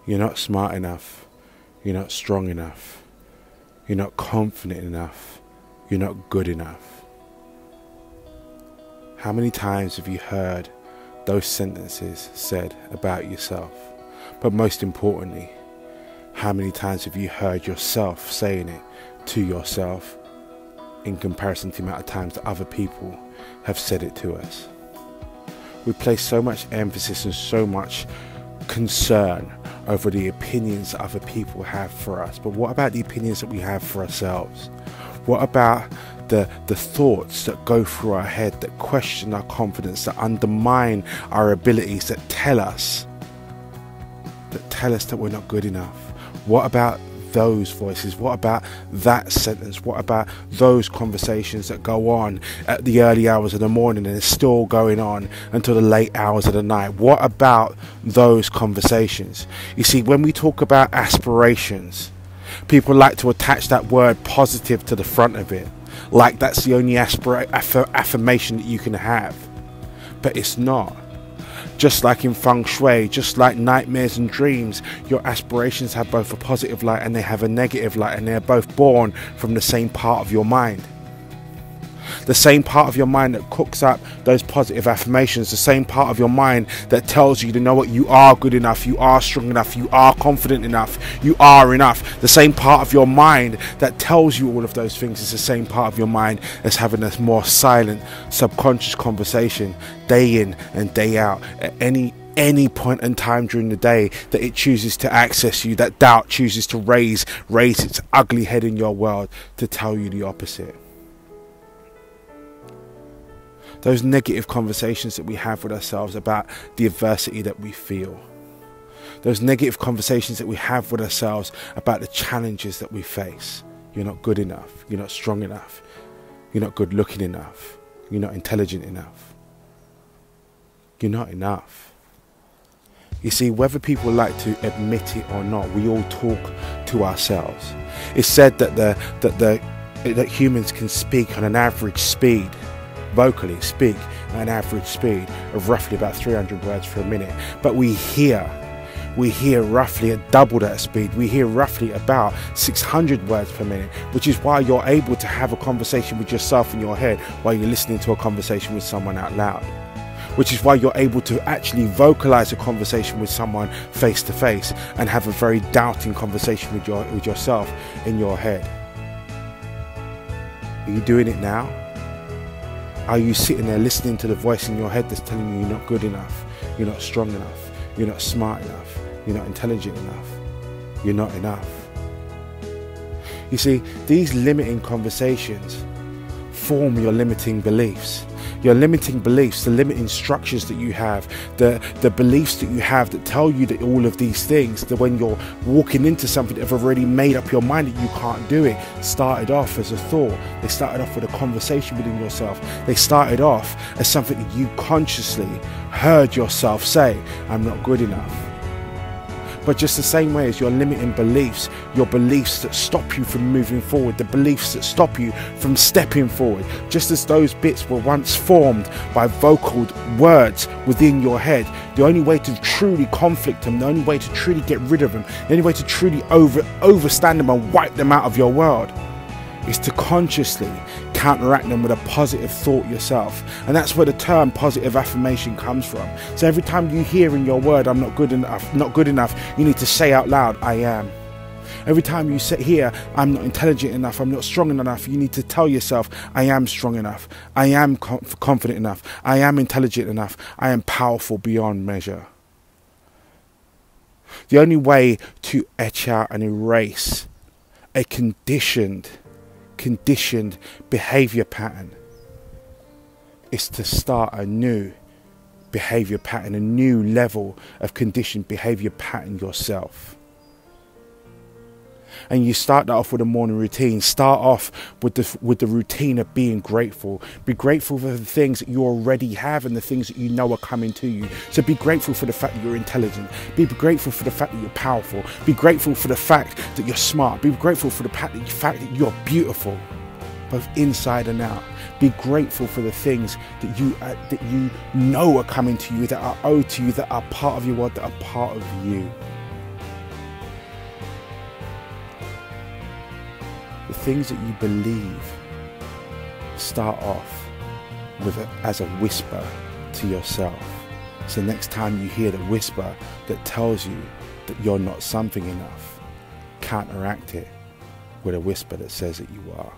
You're not smart enough. You're not strong enough. You're not confident enough. You're not good enough. How many times have you heard those sentences said about yourself? But most importantly, how many times have you heard yourself saying it to yourself in comparison to the amount of times that other people have said it to us? We place so much emphasis and so much concern over the opinions that other people have for us. But what about the opinions that we have for ourselves? What about the thoughts that go through our head, that question our confidence, that undermine our abilities, that tell us that we're not good enough? What about those voices? What about that sentence? What about those conversations that go on at the early hours of the morning and is still going on until the late hours of the night? What about those conversations? You see, when we talk about aspirations, people like to attach that word positive to the front of it, like that's the only affirmation that you can have. But it's not. Just like in feng shui, just like nightmares and dreams, your aspirations have both a positive light and they have a negative light, and they're both born from the same part of your mind. The same part of your mind that cooks up those positive affirmations, the same part of your mind that tells you to know what, you are good enough, you are strong enough, you are confident enough, you are enough. The same part of your mind that tells you all of those things is the same part of your mind as having a more silent, subconscious conversation day in and day out at any point in time during the day that it chooses to access you, that doubt chooses to raise its ugly head in your world to tell you the opposite. Those negative conversations that we have with ourselves about the adversity that we feel. Those negative conversations that we have with ourselves about the challenges that we face. You're not good enough. You're not strong enough. You're not good looking enough. You're not intelligent enough. You're not enough. You see, whether people like to admit it or not, we all talk to ourselves. It's said that humans can speak on an average speed, vocally speak at an average speed of roughly about 300 words per minute, but we hear roughly at double that speed. We hear roughly about 600 words per minute, which is why you're able to have a conversation with yourself in your head while you're listening to a conversation with someone out loud, which is why you're able to actually vocalize a conversation with someone face to face and have a very doubting conversation with yourself in your head. Are you doing it now? Are you sitting there listening to the voice in your head that's telling you you're not good enough, you're not strong enough, you're not smart enough, you're not intelligent enough, you're not enough? You see, these limiting conversations form your limiting beliefs. Your limiting beliefs, the limiting structures that you have, the beliefs that you have that tell you that all of these things, that when you're walking into something that have already made up your mind that you can't do it, started off as a thought. They started off with a conversation within yourself. They started off as something that you consciously heard yourself say, I'm not good enough. But just the same way as your limiting beliefs, your beliefs that stop you from moving forward, the beliefs that stop you from stepping forward, just as those bits were once formed by vocal words within your head, the only way to truly conflict them, the only way to truly get rid of them, the only way to truly overstand them and wipe them out of your world is to consciously counteract them with a positive thought yourself. And that's where the term positive affirmation comes from. So every time you hear in your word, I'm not good enough, you need to say out loud, I am. Every time you hear, I'm not intelligent enough, I'm not strong enough, you need to tell yourself, I am strong enough, I am confident enough, I am intelligent enough, I am powerful beyond measure. The only way to etch out and erase a conditioned behavior pattern is to start a new behavior pattern, a new level of conditioned behavior pattern yourself. And you start that off with a morning routine. Start off with the routine of being grateful. Be grateful for the things that you already have and the things that you know are coming to you. So be grateful for the fact that you're intelligent. Be grateful for the fact that you're powerful. Be grateful for the fact that you're smart. Be grateful for the fact that you're beautiful, both inside and out. Be grateful for the things that you know are coming to you, that are owed to you, that are part of your world, that are part of you. The things that you believe start off as a whisper to yourself. So next time you hear the whisper that tells you that you're not something enough, counteract it with a whisper that says that you are.